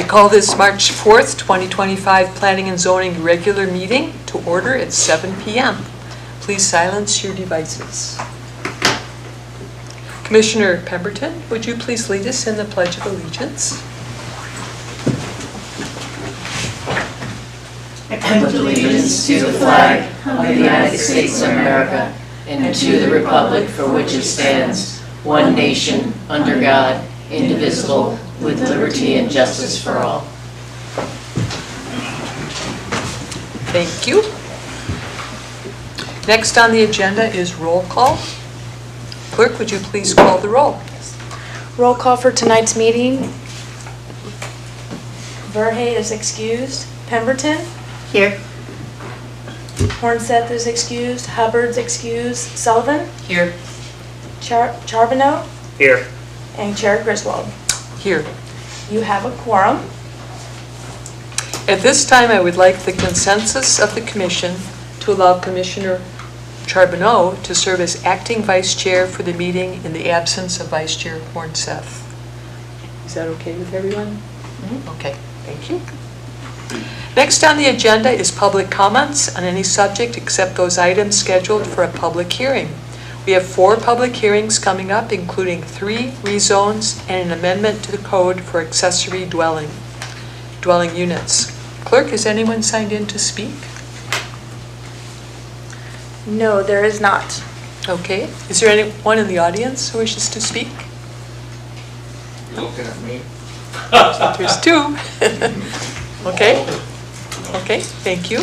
I call this March 4th, 2025 Planning and Zoning regular meeting to order at 7 p.m. Please silence your devices. Commissioner Pemberton, would you please lead us in the Pledge of Allegiance? I pledge allegiance to the flag of the United States of America and to the republic for which it stands, one nation, under God, indivisible, with liberty and justice for all. Thank you. Next on the agenda is roll call. Clerk, would you please call the roll? Roll call for tonight's meeting. Verhey is excused. Pemberton? Here. Hornseth is excused. Hubbard's excused. Sullivan? Here. Charbonneau? Here. And Chair Griswold. Here. You have a quorum. At this time, I would like the consensus of the commission to allow Commissioner Charbonneau to serve as acting vice chair for the meeting in the absence of Vice Chair Hornseth. Is that okay with everyone? Mm-hmm. Okay, thank you. Next on the agenda is public comments on any subject except those items scheduled for a public hearing. We have 4 public hearings coming up, including 3 rezones and an amendment to the code for accessory dwelling units. Clerk, is anyone signed in to speak? No, there is not. Okay. Is there anyone in the audience who wishes to speak? Looking at me. There's 2. Okay. Okay, thank you.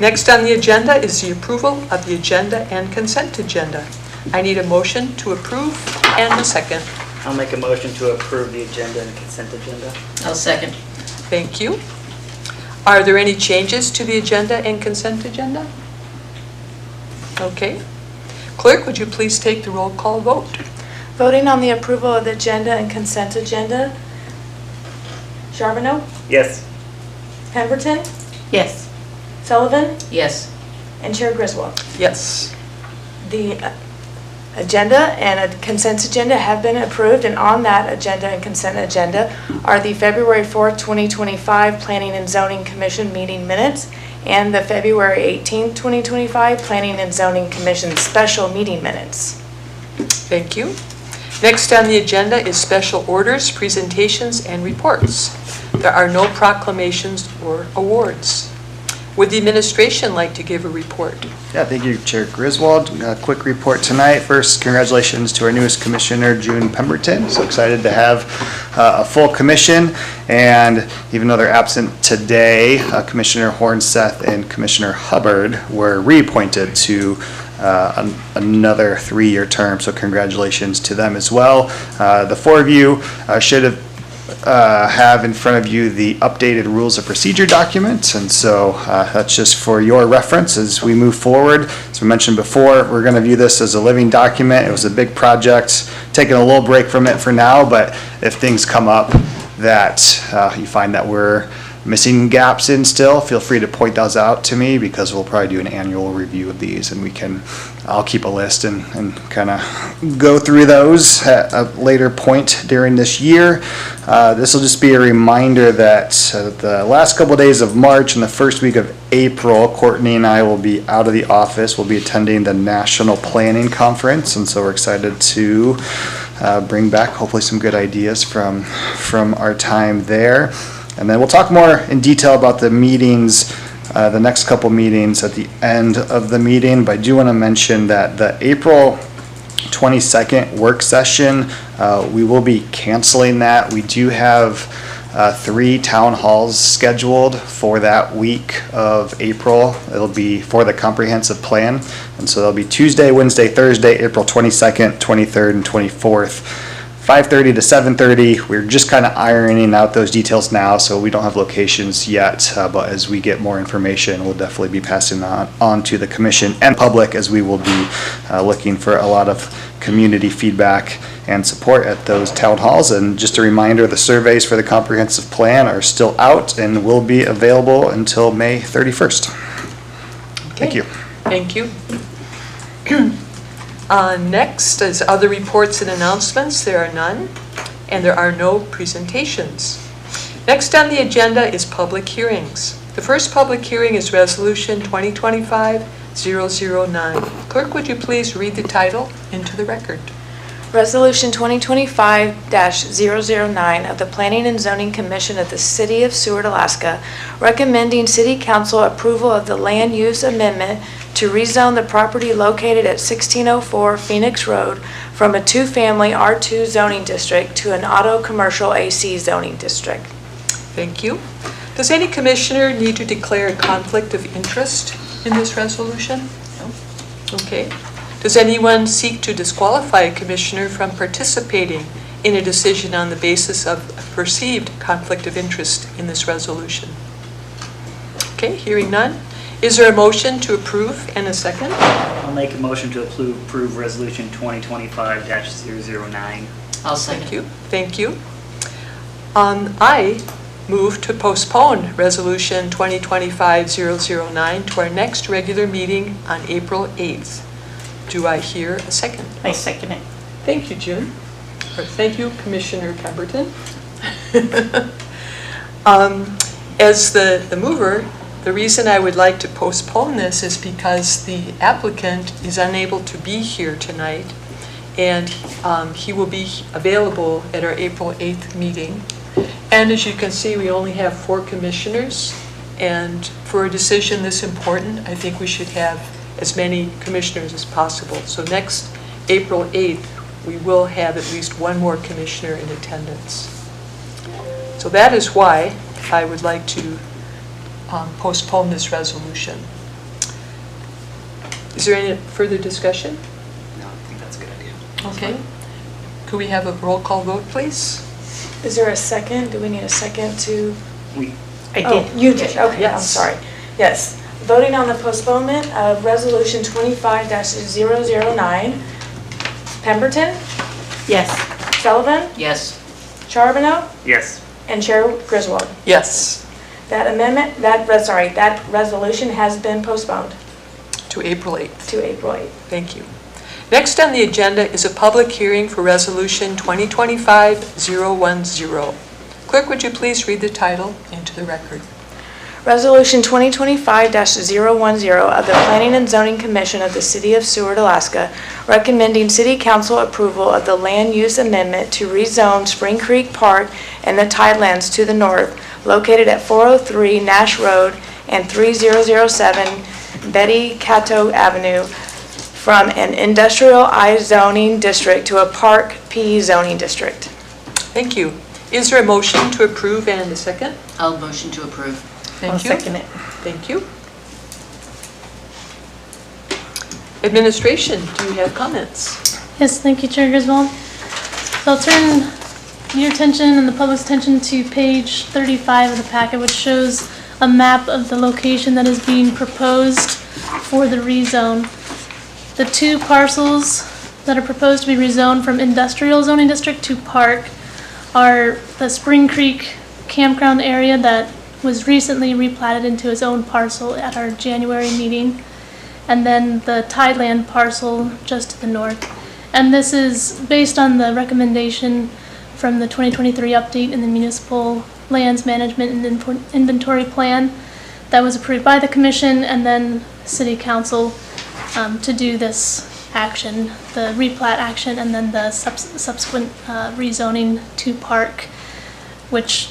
Next on the agenda is the approval of the agenda and consent agenda. I need a motion to approve and a second. I'll make a motion to approve the agenda and consent agenda. I'll second. Thank you. Are there any changes to the agenda and consent agenda? Okay. Clerk, would you please take the roll call vote? Voting on the approval of the agenda and consent agenda. Charbonneau? Yes. Pemberton? Yes. Sullivan? Yes. And Chair Griswold. Yes. The agenda and a consent agenda have been approved, and on that agenda and consent agenda are the February 4th, 2025 Planning and Zoning Commission meeting minutes and the February 18th, 2025 Planning and Zoning Commission special meeting minutes. Thank you. Next on the agenda is special orders, presentations, and reports. There are no proclamations or awards. Would the administration like to give a report? Yeah, thank you, Chair Griswold. A quick report tonight. First, congratulations to our newest commissioner, June Pemberton. So excited to have a full commission. And even though they're absent today, Commissioner Hornseth and Commissioner Hubbard were reappointed to another 3-year term. So congratulations to them as well. The 4 of you should have in front of you the updated rules of procedure document, and so that's just for your reference as we move forward. As we mentioned before, we're going to view this as a living document. It was a big project, taking a little break from it for now, but if things come up that you find that we're missing gaps in still, feel free to point those out to me, because we'll probably do an annual review of these, and I'll keep a list and kind of go through those at a later point during this year. This will just be a reminder that the last couple of days of March and the first week of April, Courtney and I will be out of the office. We'll be attending the National Planning Conference, and so we're excited to bring back hopefully some good ideas from our time there. And then we'll talk more in detail about the meetings, the next couple meetings at the end of the meeting. But I do want to mention that the April 22nd work session, we will be canceling that. We do have 3 town halls scheduled for that week of April. It'll be for the comprehensive plan. And so there'll be Tuesday, Wednesday, Thursday, April 22nd, 23rd, and 24th. 5:30 to 7:30. We're just kind of ironing out those details now, so we don't have locations yet, but as we get more information, we'll definitely be passing that on to the commission and public, as we will be looking for a lot of community feedback and support at those town halls. And just a reminder, the surveys for the comprehensive plan are still out and will be available until May 31st. Okay. Thank you. Thank you. Next is other reports and announcements. There are none. and there are no presentations. Next on the agenda is public hearings. The first public hearing is Resolution 2025-009. Clerk, would you please read the title into the record? Resolution 2025-009 of the Planning and Zoning Commission of the City of Seward, Alaska, recommending City Council approval of the land use amendment to rezone the property located at 1604 Phoenix Road from a two-family R2 zoning district to an auto commercial AC zoning district. Thank you. Does any commissioner need to declare a conflict of interest in this resolution? No. Okay. Does anyone seek to disqualify a commissioner from participating in a decision on the basis of a perceived conflict of interest in this resolution? Okay, hearing none. Is there a motion to approve and a second? I'll make a motion to approve Resolution 2025-009. I'll second. Thank you. Thank you. I move to postpone Resolution 2025-009 to our next regular meeting on April 8th. Do I hear a second? I second it. Thank you, June. Or thank you, Commissioner Pemberton. As the mover, the reason I would like to postpone this is because the applicant is unable to be here tonight, and he will be available at our April 8th meeting. And as you can see, we only have 4 commissioners, and for a decision this important, I think we should have as many commissioners as possible. So next April 8th, we will have at least one more commissioner in attendance. So that is why I would like to postpone this resolution. Is there any further discussion? No, I think that's a good idea. Okay. Could we have a roll call vote, please? Is there a second? Do we need a second to? I Oh, did. you did, okay, I'm Yes. sorry. Yes. Voting on the postponement of Resolution 25-009. Pemberton, Yes. Sullivan, Yes. Charbonneau, Yes. and Chair Griswold. Yes, That resolution has been postponed to April 8th. to April 8th. Thank you. Next on the agenda is a public hearing for Resolution 2025-010. Clerk, would you please read the title into the record? Resolution 2025-010 of the Planning and Zoning Commission of the City of Seward, Alaska, recommending City Council approval of the land use amendment to rezone Spring Creek Park and the Tidelands to the north, located at 403 Nash Road and 3007 Betty Cato Avenue, from an industrial I zoning district to a park P zoning district. Thank you. Is there a motion to approve and a second? I'll motion to approve. Thank you. it. Thank you. Administration, do you have comments? Yes, thank you, Chair Griswold. So I'll turn your attention and the public's attention to page 35 of the packet, which shows a map of the location that is being proposed for the rezone. The 2 parcels that are proposed to be rezoned from industrial zoning district to park are the Spring Creek campground area that was recently replatted into its own parcel at our January meeting, and then the Tideland parcel just to the north. And this is based on the recommendation from the 2023 update in the Municipal Lands Management and Inventory Plan that was approved by the Commission and then City Council to do this action, the replat action, and then the subsequent rezoning to park, which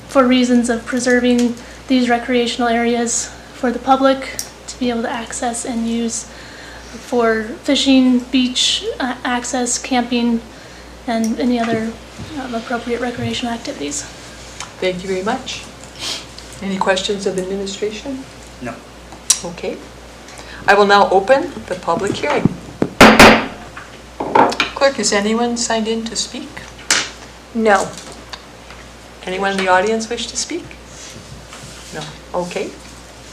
for reasons of preserving these recreational areas for the public to be able to access and use for fishing, beach access, camping, and any other appropriate recreational activities. Thank you very much. Any questions of administration? No. Okay. I will now open the public hearing. Clerk, is anyone signed in to speak? No. Anyone in the audience wish to speak? No. Okay.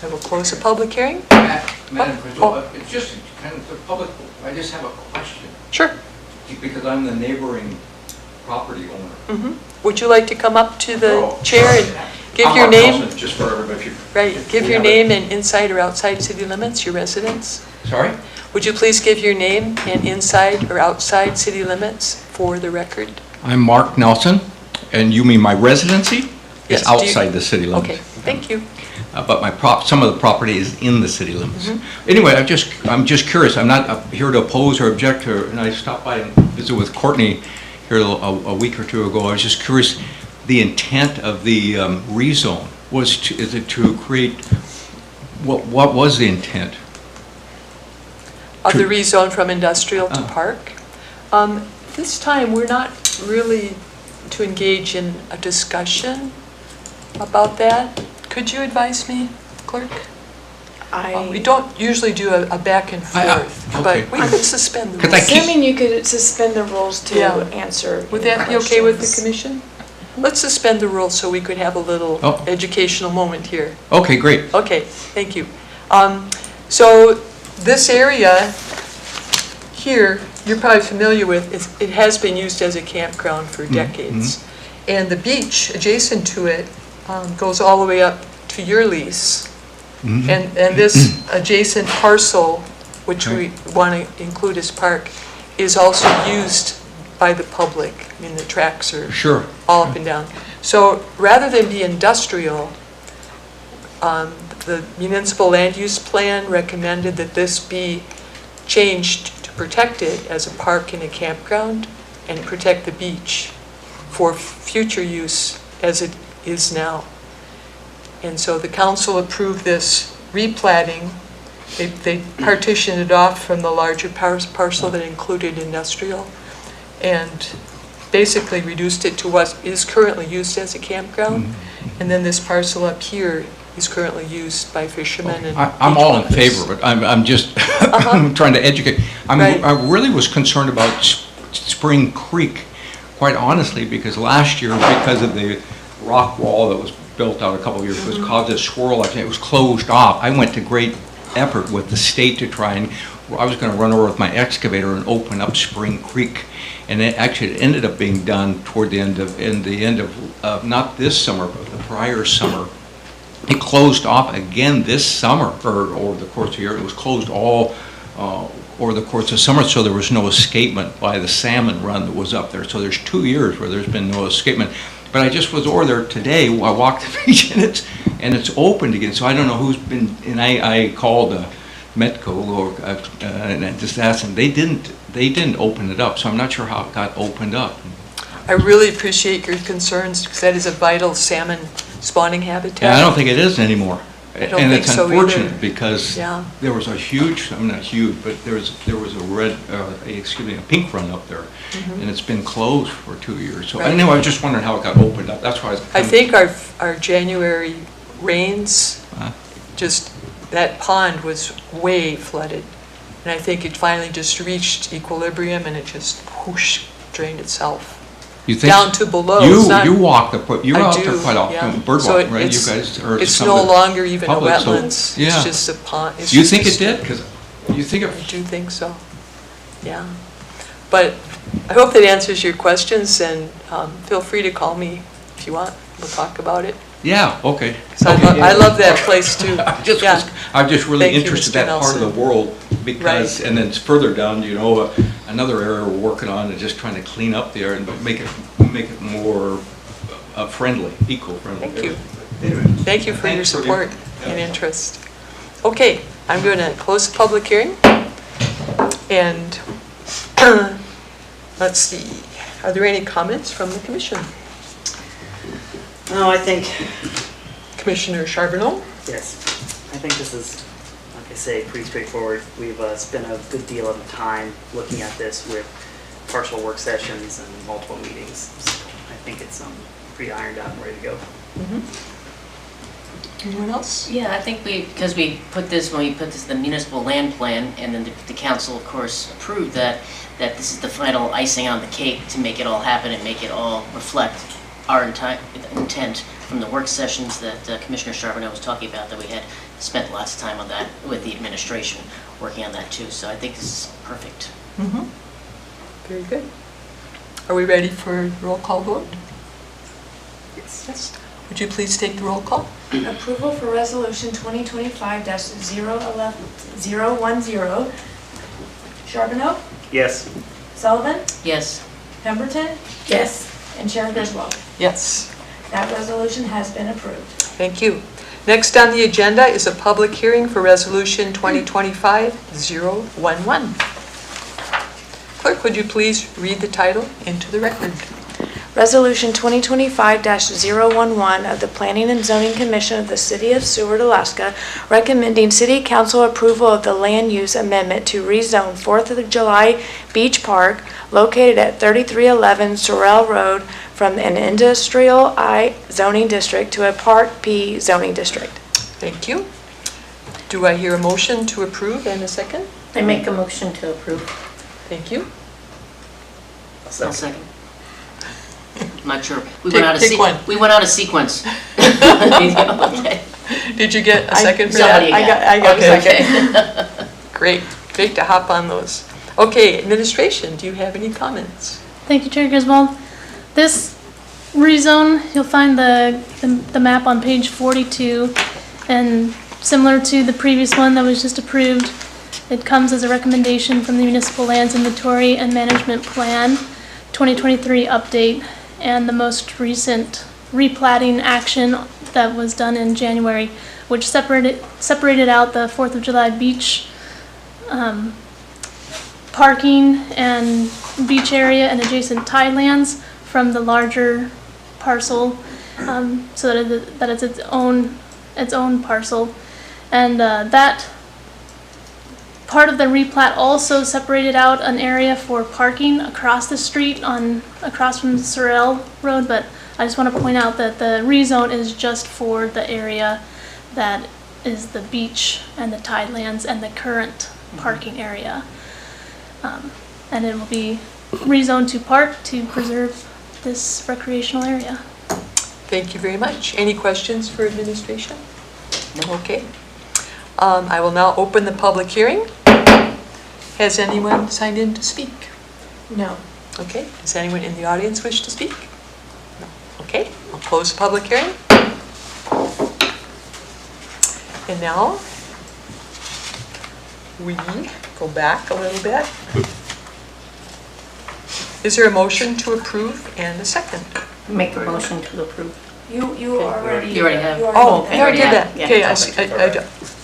I will close the public hearing. Madam Crystal, Oh. it's just kind of the public, I just have a question, Sure. because I'm the neighboring property owner. Would you like to come up to the Oh. chair and give I'm your Mark name? Nelson, just for everybody. Right, give we your have a- name and inside or outside city limits, your residence. Sorry? Would you please give your name and inside or outside city limits for the record? I'm Mark Nelson, and you mean my residency Yes, is do you- outside the city limits. Okay, thank you. But some of the property is in the city limits. Anyway, I'm just curious. I'm not here to oppose or object to, and I stopped by and visited with Courtney here a week or two ago. I was just curious, the intent of the rezone is it to create, what was the intent? Of the To- rezone from industrial to park. This time, we're not really to engage in a discussion about that. Could you advise me, clerk? We don't usually do a back and forth, okay. but we could suspend the 'Cause I rules. keep- Assuming you could suspend the rules to Yeah. answer. Would any that be okay with the questions. commission? Let's suspend the rules so we could have a little Oh. educational moment here. Okay, great. Okay, thank you. So this area here, you're probably familiar with, it has been used as a campground for decades. And the beach adjacent to it goes all the way up to your lease. And this adjacent parcel, which we want to include as park, is also used by the public. I mean, the tracks are Sure. all up and down. So rather than be industrial, the municipal land use plan recommended that this be changed to protect it as a park and a campground and protect the beach for future use as it is now. And so the council approved this replatting. They partitioned it off from the larger parcel that included industrial and basically reduced it to what is currently used as a campground. And then this parcel up here is currently used by fishermen and I'm beach all in walkers. favor of it. I'm just I'm trying to educate. Right. I really was concerned about Spring Creek, quite honestly, because last year, because of the rock wall that was built out a couple of years ago, was caused a swirl. It was closed off. I went to great effort with the state to try and, I was going to run over with my excavator and open up Spring Creek. And it actually ended up being done toward the end of, not this summer, but the prior summer. It closed off again this summer, or over the course of the year. It was closed all over the course of summer, so there was no escapement by the salmon run that was up there. So there's 2 years where there's been no escapement. But I just was over there today. I walked the beach and it's opened again. So I don't know who's been. And I called Metco and I just asked them. They didn't open it up. So I'm not sure how it got opened up. I really appreciate your concerns because that is a vital salmon spawning habitat. Yeah, I don't think it is anymore. I don't And think it's so unfortunate either. because Yeah. there was a huge, I mean, not huge, but there was a pink run up there. Mm-hmm. And it's been closed for 2 years. So Right. anyway, I was just wondering how it got opened up. That's why I was. I think our January rains, just, that pond was way flooded. And I think it finally just reached equilibrium and it just whoosh, drained itself You think down to below. It's not- You walk you're I out do, there quite yeah. often, bird So walking, right? You it's- guys or It's some no of the longer even a public, so- wetlands. yeah. It's just a pond. It's You just think a it did? Because you think I it. do think so, yeah. But I hope that answers your questions, and feel free to call me if you want. We'll talk about it. Yeah. Okay. 'Cause I love that place too. Yeah. I'm just really Thank you, interested Mr. in that part of the Nelson. world because, Right. and then it's further down, another area we're working on is just trying to clean up there and make it more friendly, eco-friendly. Thank you. Anyway. Thank you for your Thanks for support your- and interest. Okay, I'm going to close the public hearing. And let's see, are there any comments from the commission? No, I think, Commissioner Charbonneau? yes, I think this is, like I say, pretty straightforward. We've spent a good deal of time looking at this with partial work sessions and multiple meetings. So I think it's pretty ironed out and ready to go. Anyone else? Yeah, I think because when we put this in the municipal land plan, and then the council, of course, approved that this is the final icing on the cake to make it all happen and make it all reflect our intent from the work sessions that Commissioner Charbonneau was talking about, that we had spent lots of time on that with the administration, working on that too. So I think this is perfect. Very good. Are we ready for roll call vote? Yes. Would you please take the roll call? Approval for resolution 2025-010. Charbonneau? Yes. Sullivan? Yes. Pemberton, Yes. and Chair Griswold. Yes. That resolution has been approved. Thank you. Next on the agenda is a public hearing for Resolution 2025-011. Clerk, would you please read the title into the record? Resolution 2025-011 of the Planning and Zoning Commission of the City of Seward, Alaska, recommending City Council approval of the land use amendment to rezone 4th of July Beach Park located at 3311 Sorrel Road from an Industrial I zoning district to a Part P zoning district. Thank you. Do I hear a motion to approve and a second? I make a motion to approve. Thank you. I'll second. I'm not sure. We Take- went out of take one. We went out of sequence. Okay. Did you get a second for that? Somebody I got a Okay, second. okay. Great to hop on those. Okay, administration, do you have any comments? Thank you, Chair Griswold. This rezone, you'll find the map on page 42, and similar to the previous one that was just approved, it comes as a recommendation from the Municipal Lands Inventory and Management Plan 2023 update, and the most recent replatting action that was done in January, which separated out the 4th of July beach parking and beach area and adjacent tidelands from the larger parcel, so that it's its own parcel, and that part of the replat also separated out an area for parking across the street across from Sorrel Road, but I just want to point out that the rezone is just for the area that is the beach and the tidelands and the current parking area. And it will be rezoned to park to preserve this recreational area. Thank you very much. Any questions for administration? No. Okay. I will now open the public hearing. Has anyone signed in to speak? No. Okay. Does anyone in the audience wish to speak? No. Okay. I'll close the public hearing. And now we go back a little bit. Is there a motion to approve and a second? Make a motion to approve. You already. You already have. Oh, I already did that. Yeah. Okay, I see. I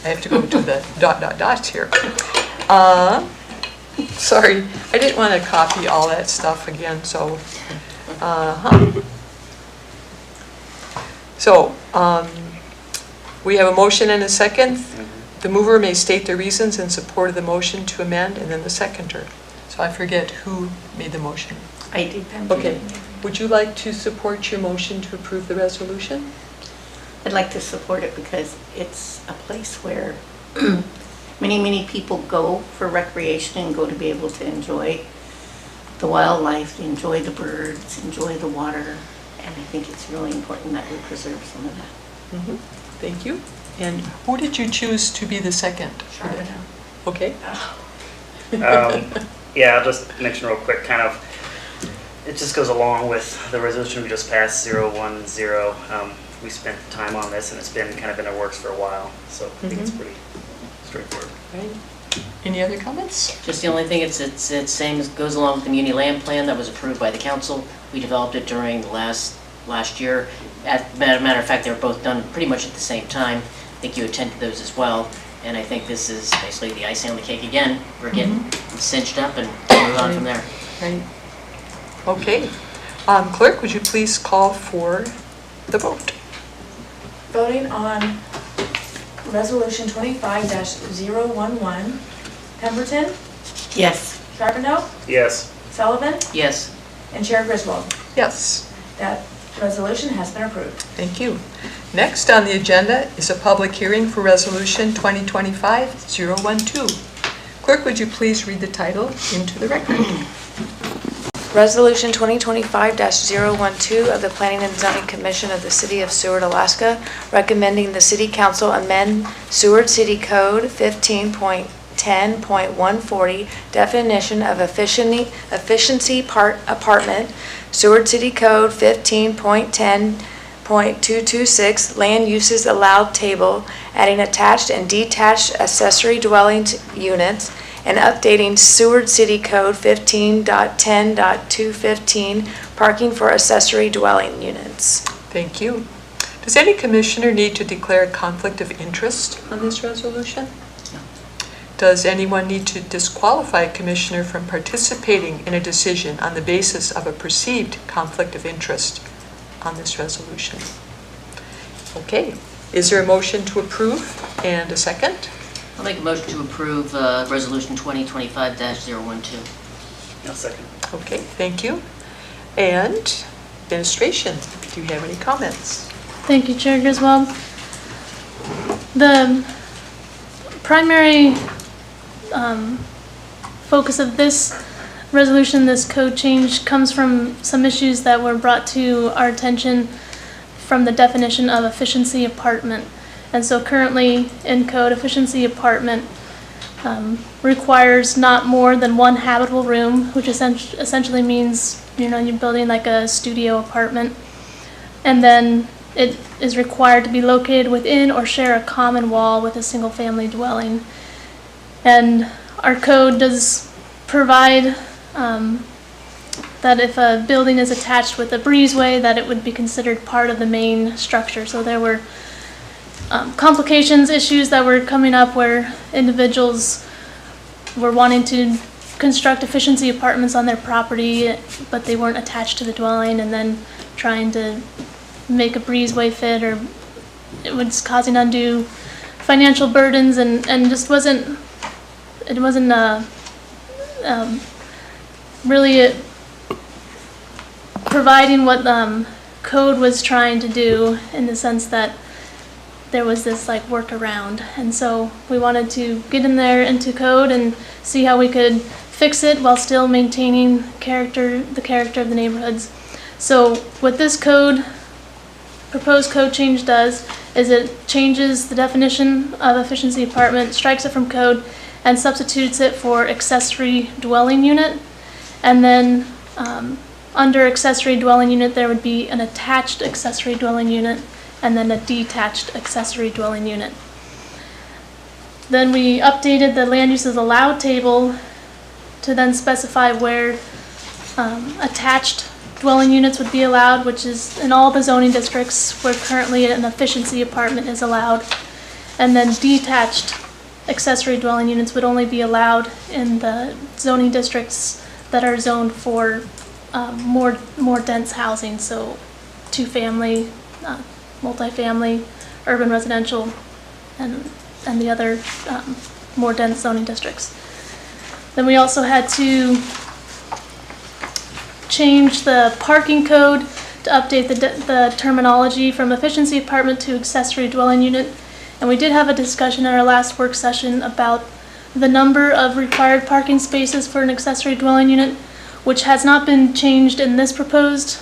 have to go to the dots here. Sorry, I didn't want to copy all that stuff again, so. So, we have a motion and a second. The mover may state the reasons in support of the motion to amend, and then the seconder. So I forget who made the motion. I did. Okay, would you like to support your motion to approve the resolution? I'd like to support it because it's a place where many people go for recreation and go to be able to enjoy the wildlife, enjoy the birds, enjoy the water. And I think it's really important that we preserve some of that. Thank you. And who did you choose to be the second? Charbonneau. Okay. Yeah, I'll just mention real quick, kind of, it just goes along with the resolution we just passed, 010. We spent time on this and it's been kind of in the works for a while, so I think it's pretty straightforward. Right. Any other comments? Just the only thing, it's same as goes along with the Muni Land Plan that was approved by the council. We developed it during the last year. Matter of fact, they were both done pretty much at the same time. I think you attended those as well. And I think this is basically the icing on the cake again. We're getting cinched up and move on from there. Right. Okay. Clerk, would you please call for the vote? Voting on Resolution 25-011. Pemberton, Yes. Charbonneau, Yes. Sullivan, Yes. and Chair Griswold. Yes. That resolution has been approved. Thank you. Next on the agenda is a public hearing for Resolution 2025-012. Clerk, would you please read the title into the record? Resolution 2025-012 of the Planning and Zoning Commission of the City of Seward, Alaska, recommending the City Council amend Seward City Code 15.10.140 definition of efficiency apartment, Seward City Code 15.10.226 land uses allowed table, adding attached and detached accessory dwelling units, and updating Seward City Code 15.10.215, parking for accessory dwelling units. Thank you. Does any commissioner need to declare a conflict of interest on this resolution? No. Does anyone need to disqualify a commissioner from participating in a decision on the basis of a perceived conflict of interest on this resolution? Okay. Is there a motion to approve and a second? I'll make a motion to approve Resolution 2025-012. No second. Okay, thank you. And administration, do you have any comments? Thank you, Chair Griswold. The primary focus of this resolution, this code change, comes from some issues that were brought to our attention from the definition of efficiency apartment. And so currently in code, efficiency apartment requires not more than one habitable room, which essentially means, you're building like a studio apartment. And then it is required to be located within or share a common wall with a single family dwelling. And our code does provide that if a building is attached with a breezeway, that it would be considered part of the main structure. So there were complications, issues that were coming up where individuals were wanting to construct efficiency apartments on their property, but they weren't attached to the dwelling, and then trying to make a breezeway fit, or it was causing undue financial burdens, and just wasn't really providing what code was trying to do, in the sense that there was this like workaround. And so we wanted to get in there into code and see how we could fix it while still maintaining the character of the neighborhoods. So what this proposed code change does is it changes the definition of efficiency apartment, strikes it from code, and substitutes it for accessory dwelling unit. And then under accessory dwelling unit, there would be an attached accessory dwelling unit and then a detached accessory dwelling unit. Then we updated the land uses allowed table to then specify where attached dwelling units would be allowed, which is in all the zoning districts where currently an efficiency apartment is allowed. And then detached accessory dwelling units would only be allowed in the zoning districts that are zoned for more dense housing, so two-family, multifamily, urban residential, and the other more dense zoning districts. Then we also had to change the parking code to update the terminology from efficiency apartment to accessory dwelling unit. And we did have a discussion in our last work session about the number of required parking spaces for an accessory dwelling unit, which has not been changed in this proposed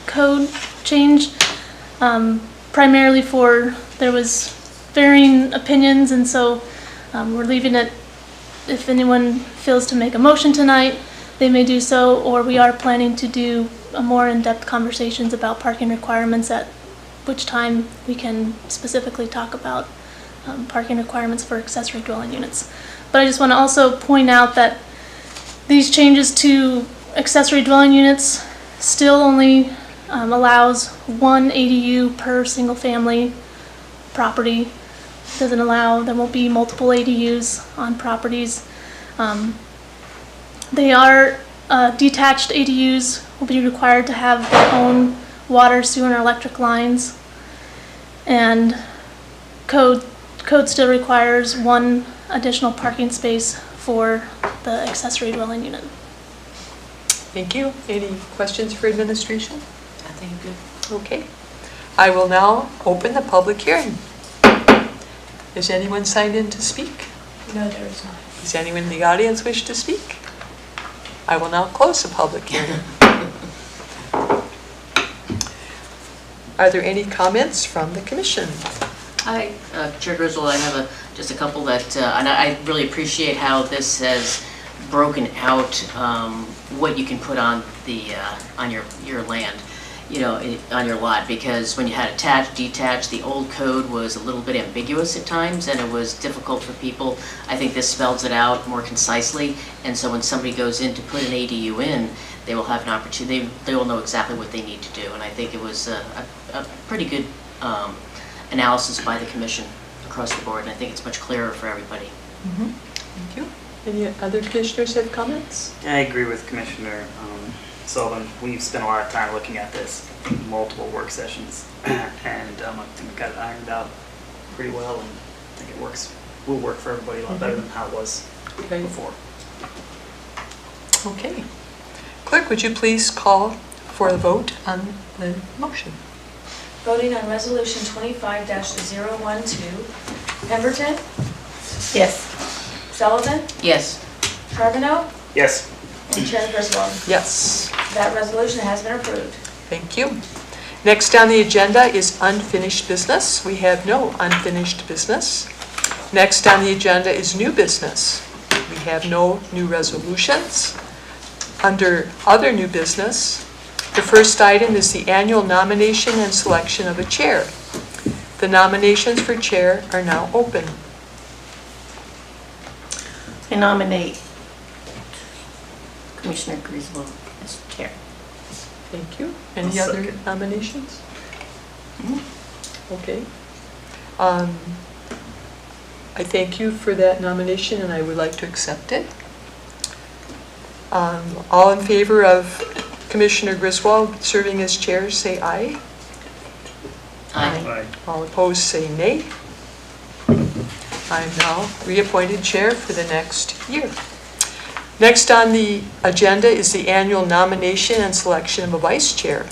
code change. Primarily there was varying opinions, and so we're leaving it. If anyone feels to make a motion tonight, they may do so, or we are planning to do a more in-depth conversations about parking requirements, at which time we can specifically talk about parking requirements for accessory dwelling units. But I just want to also point out that these changes to accessory dwelling units still only allows one ADU per single family property. There won't be multiple ADUs on properties. They are detached ADUs will be required to have their own water, sewer, and electric lines. And code still requires one additional parking space for the accessory dwelling unit. Thank you. Any questions for administration? I think I'm good. Okay. I will now open the public hearing. Is anyone signed in to speak? No, there is not. Does anyone in the audience wish to speak? I will now close the public hearing. Are there any comments from the commission? Hi, Chair Griswold, I have just a couple that, and I really appreciate how this has broken out what you can put on the on your land. on your lot, because when you had attached, detached, the old code was a little bit ambiguous at times, and it was difficult for people. I think this spells it out more concisely, and so when somebody goes in to put an ADU in, they will have an opportunity, they will know exactly what they need to do, and I think it was a pretty good analysis by the commission across the board, and I think it's much clearer for everybody. Thank you. Any other commissioners have comments? I agree with Commissioner Sullivan. We've spent a lot of time looking at this, multiple work sessions, and I think we got it ironed out pretty well, and I think it will work for everybody a lot better than how it was Okay. before. Okay. Clerk, would you please call for a vote on the motion? Voting on Resolution 25-012, Pemberton, Yes. Sullivan, Yes. Charbonneau, Yes. and Chair Griswold. Yes. That resolution has been approved. Thank you. Next on the agenda is unfinished business. We have no unfinished business. Next on the agenda is new business. We have no new resolutions. Under other new business, the first item is the annual nomination and selection of a chair. The nominations for chair are now open. I nominate Commissioner Griswold as chair. Thank you. Any I'll other second. nominations? Okay. I thank you for that nomination, and I would like to accept it. All in favor of Commissioner Griswold serving as chair, say aye. Aye. All opposed, say nay. I am now reappointed chair for the next year. Next on the agenda is the annual nomination and selection of a vice chair.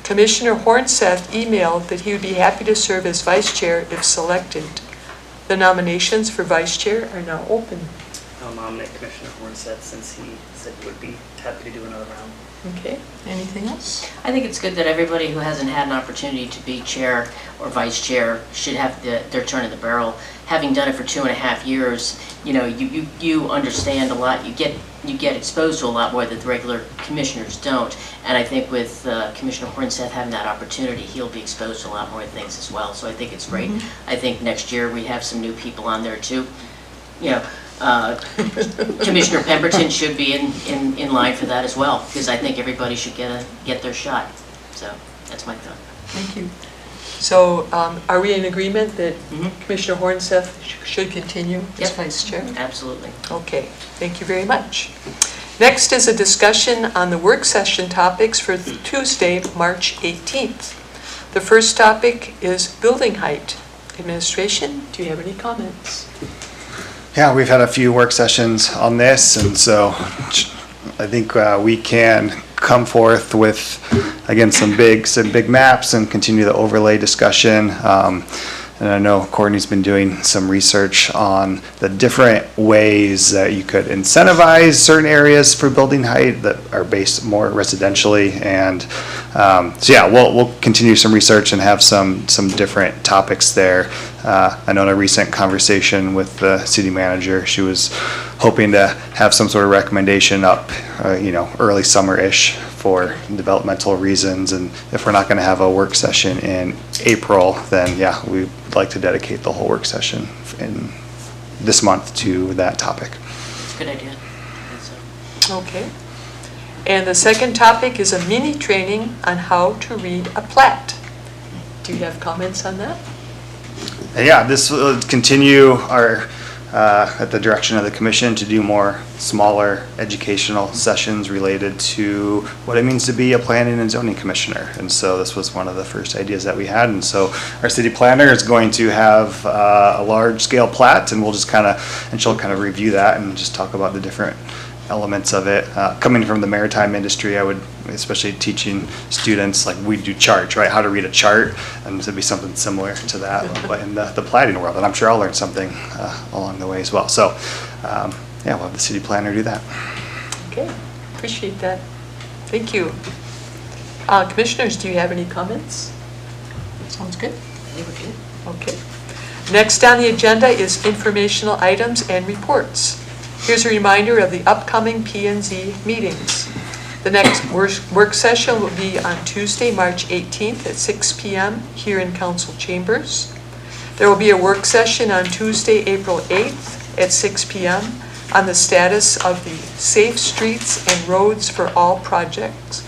Commissioner Hornseth emailed that he would be happy to serve as vice chair if selected. The nominations for vice chair are now open. I'll nominate Commissioner Hornseth since he said he would be happy to do another round. Okay, anything else? I think it's good that everybody who hasn't had an opportunity to be chair or vice chair should have their turn in the barrel. Having done it for 2.5 years, you understand a lot. You get exposed to a lot more that the regular commissioners don't. And I think with Commissioner Hornseth having that opportunity, he'll be exposed to a lot more things as well. So I think it's great. I think next year we have some new people on there too. Commissioner Pemberton should be in line for that as well, because I think everybody should get their shot. So that's my thought. Thank you. So are we in agreement that Mhm. Commissioner Hornseth should continue as Yep. vice chair? Absolutely. Okay, thank you very much. Next is a discussion on the work session topics for Tuesday, March 18th. The first topic is building height. Administration, do you have any comments? Yeah, we've had a few work sessions on this, and so I think we can come forth with, again, some big maps and continue the overlay discussion. And I know Courtney's been doing some research on the different ways that you could incentivize certain areas for building height that are based more residentially. And so yeah, we'll continue some research and have some different topics there. I know in a recent conversation with the city manager, she was hoping to have some sort of recommendation up, early summer-ish for developmental reasons. And if we're not going to have a work session in April, then yeah, we'd like to dedicate the whole work session in this month to that topic. It's a good idea. So. Okay. And the second topic is a mini training on how to read a plat. Do you have comments on that? Yeah, this will continue our, at the direction of the commission, to do more smaller educational sessions related to what it means to be a planning and zoning commissioner. And so this was one of the first ideas that we had. And so our city planner is going to have a large scale plat, and she'll kind of review that and just talk about the different elements of it. Coming from the maritime industry, I would, especially teaching students, like we do charts, right? How to read a chart, and it'd be something similar to that, but in the platting world. And I'm sure I'll learn something along the way as well. So, yeah, we'll have the city planner do that. Okay, appreciate that. Thank you. Commissioners, do you have any comments? Sounds good. I think we're good. Okay. Next on the agenda is informational items and reports. Here's a reminder of the upcoming P&Z meetings. The next work session will be on Tuesday, March 18th at 6 p.m. here in council chambers. There will be a work session on Tuesday, April 8th at 6 p.m. on the status of the Safe Streets and Roads for All project.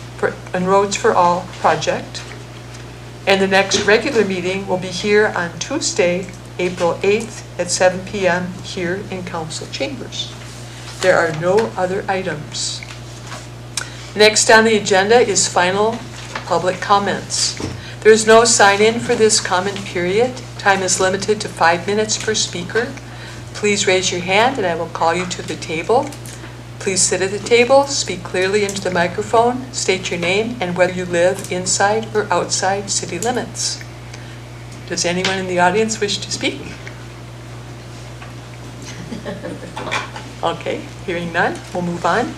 And the next regular meeting will be here on Tuesday, April 8th at 7 p.m. here in council chambers. There are no other items. Next on the agenda is final public comments. There is no sign-in for this comment period. Time is limited to 5 minutes per speaker. Please raise your hand and I will call you to the table. Please sit at the table, speak clearly into the microphone, state your name and whether you live inside or outside city limits. Does anyone in the audience wish to speak? Okay, hearing none, we'll move on.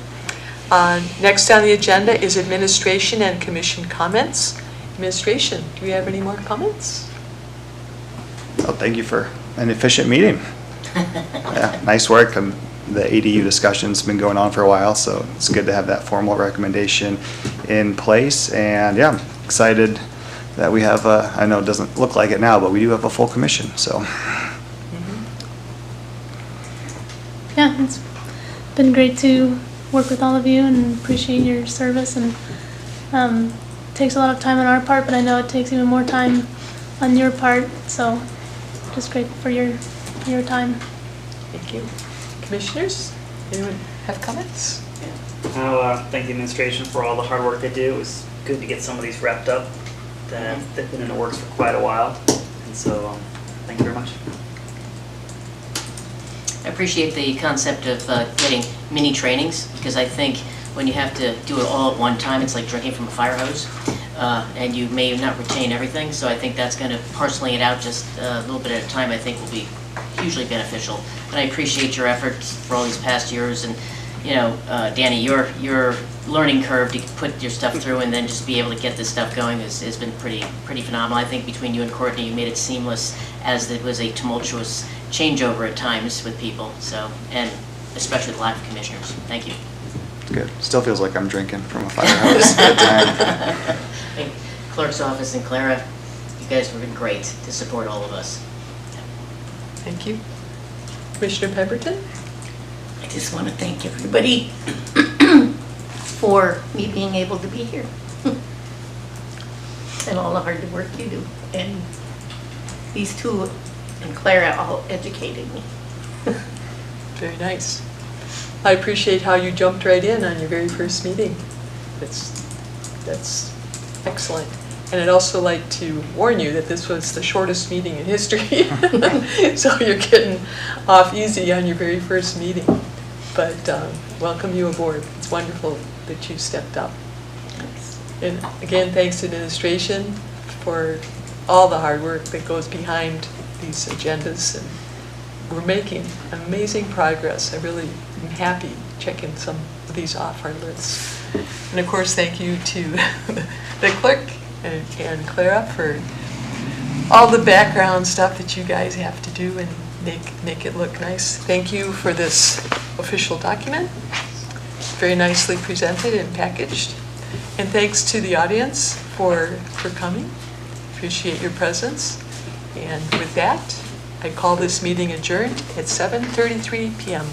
Next on the agenda is administration and commission comments. Administration, do we have any more comments? Well, thank you for an efficient meeting. Yeah, nice work. The ADU discussion's been going on for a while, so it's good to have that formal recommendation in place. And yeah, I'm excited that we have, I know it doesn't look like it now, but we do have a full commission, so. Yeah, it's been great to work with all of you and appreciate your service, and takes a lot of time on our part, but I know it takes even more time on your part, so just grateful for your time. Thank you. Commissioners, anyone have comments? Thank the administration for all the hard work they do. It was good to get some of these wrapped up. They've been in the works for quite a while, and so thank you very much. I appreciate the concept of getting mini trainings, because I think when you have to do it all at one time, it's like drinking from a fire hose, and you may not retain everything. So I think that's going to parceling it out just a little bit at a time, I think will be hugely beneficial. And I appreciate your efforts for all these past years. And you know, Danny, your learning curve to put your stuff through and then just be able to get this stuff going has been pretty phenomenal. I think between you and Courtney, you made it seamless, as it was a tumultuous changeover at times with people. So, and especially the lack of commissioners. Thank you. It's good. Still feels like I'm drinking from a fire hose at the time. And clerk's office and Clara, you guys have been great to support all of us. Thank you. Commissioner Pemberton? I just want to thank everybody for me being able to be here and all the hard work you do. And these two and Clara all educated me. Very nice. I appreciate how you jumped right in on your very first meeting. That's excellent. And I'd also like to warn you that this was the shortest meeting in history. So you're getting off easy on your very first meeting. But welcome you aboard. It's wonderful that you stepped up. Thanks. And again, thanks to administration for all the hard work that goes behind these agendas. And we're making amazing progress. I really am happy checking some of these off our lists. And of course, thank you to the clerk and Clara for all the background stuff that you guys have to do and make it look nice. Thank you for this official document. Very nicely presented and packaged. And thanks to the audience for coming. Appreciate your presence. And with that, I call this meeting adjourned at 7:33 p.m.